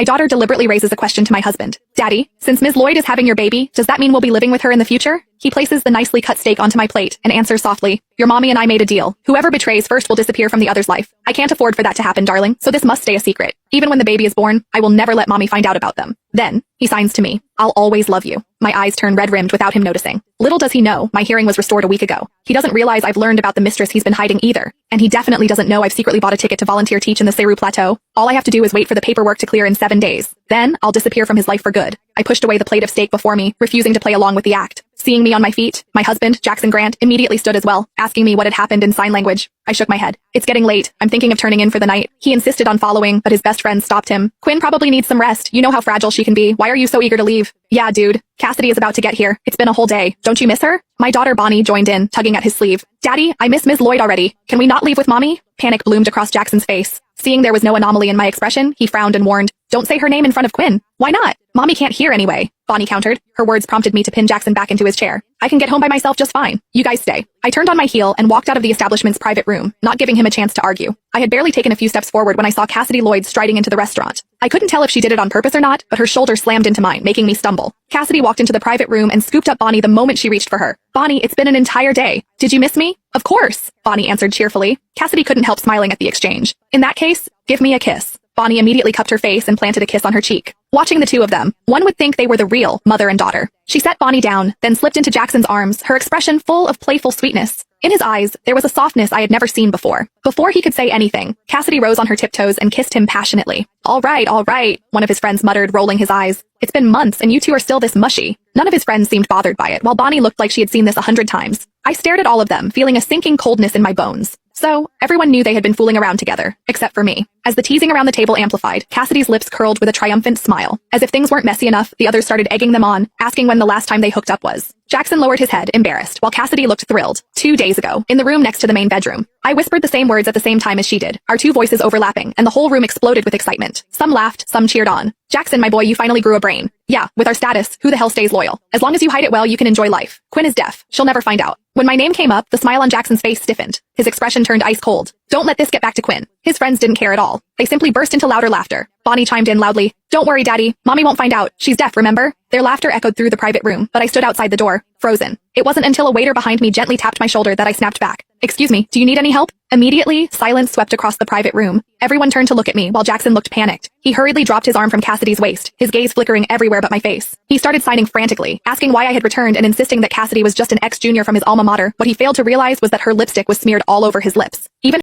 My daughter deliberately raises a question to my husband. Daddy, since Ms. Lloyd is having your baby, does that mean we'll be living with her in the future? He places the nicely cut steak onto my plate and answers softly, your mommy and I made a deal. Whoever betrays first will disappear from the other's life. I can't afford for that to happen, darling, so this must stay a secret. Even when the baby is born, I will never let mommy find out about them. Then, he signs to me, I'll always love you. My eyes turn red-rimmed without him noticing. Little does he know, my hearing was restored a week ago. He doesn't realize I've learned about the mistress he's been hiding either. And he definitely doesn't know I've secretly bought a ticket to volunteer teach in the Seru Plateau. All I have to do is wait for the paperwork to clear in 7 days. Then, I'll disappear from his life for good. I pushed away the plate of steak before me, refusing to play along with the act. Seeing me on my feet, my husband, Jackson Grant, immediately stood as well, asking me what had happened in sign language. I shook my head. It's getting late. I'm thinking of turning in for the night. He insisted on following, but his best friend stopped him. Quinn probably needs some rest. You know how fragile she can be. Why are you so eager to leave? Yeah, dude. Cassidy is about to get here. It's been a whole day. Don't you miss her? My daughter Bonnie joined in, tugging at his sleeve. Daddy, I miss Ms. Lloyd already. Can we not leave with mommy? Panic bloomed across Jackson's face. Seeing there was no anomaly in my expression, he frowned and warned, don't say her name in front of Quinn. Why not? Mommy can't hear anyway. Bonnie countered. Her words prompted me to pin Jackson back into his chair. I can get home by myself just fine. You guys stay. I turned on my heel and walked out of the establishment's private room, not giving him a chance to argue. I had barely taken a few steps forward when I saw Cassidy Lloyd striding into the restaurant. I couldn't tell if she did it on purpose or not, but her shoulder slammed into mine, making me stumble. Cassidy walked into the private room and scooped up Bonnie the moment she reached for her. Bonnie, it's been an entire day. Did you miss me? Of course, Bonnie answered cheerfully. Cassidy couldn't help smiling at the exchange. In that case, give me a kiss. Bonnie immediately cupped her face and planted a kiss on her cheek. Watching the two of them, one would think they were the real mother and daughter. She set Bonnie down, then slipped into Jackson's arms, her expression full of playful sweetness. In his eyes, there was a softness I had never seen before. Before he could say anything, Cassidy rose on her tiptoes and kissed him passionately. All right, one of his friends muttered, rolling his eyes. It's been months and you two are still this mushy. None of his friends seemed bothered by it, while Bonnie looked like she had seen this 100 times. I stared at all of them, feeling a sinking coldness in my bones. So, everyone knew they had been fooling around together, except for me. As the teasing around the table amplified, Cassidy's lips curled with a triumphant smile. As if things weren't messy enough, the others started egging them on, asking when the last time they hooked up was. Jackson lowered his head, embarrassed, while Cassidy looked thrilled. 2 days ago, in the room next to the main bedroom. I whispered the same words at the same time as she did, our two voices overlapping, and the whole room exploded with excitement. Some laughed, some cheered on. Jackson, my boy, you finally grew a brain. Yeah, with our status, who the hell stays loyal? As long as you hide it well, you can enjoy life. Quinn is deaf. She'll never find out. When my name came up, the smile on Jackson's face stiffened. His expression turned ice cold. Don't let this get back to Quinn. His friends didn't care at all. They simply burst into louder laughter. Bonnie chimed in loudly. Don't worry, Daddy. Mommy won't find out. She's deaf, remember? Their laughter echoed through the private room, but I stood outside the door, frozen. It wasn't until a waiter behind me gently tapped my shoulder that I snapped back. Excuse me, do you need any help? Immediately, silence swept across the private room. Everyone turned to look at me while Jackson looked panicked. He hurriedly dropped his arm from Cassidy's waist, his gaze flickering everywhere but my face. He started signing frantically, asking why I had returned and insisting that Cassidy was just an ex-junior from his alma mater. What he failed to realize was that her lipstick was smeared all over his lips. Even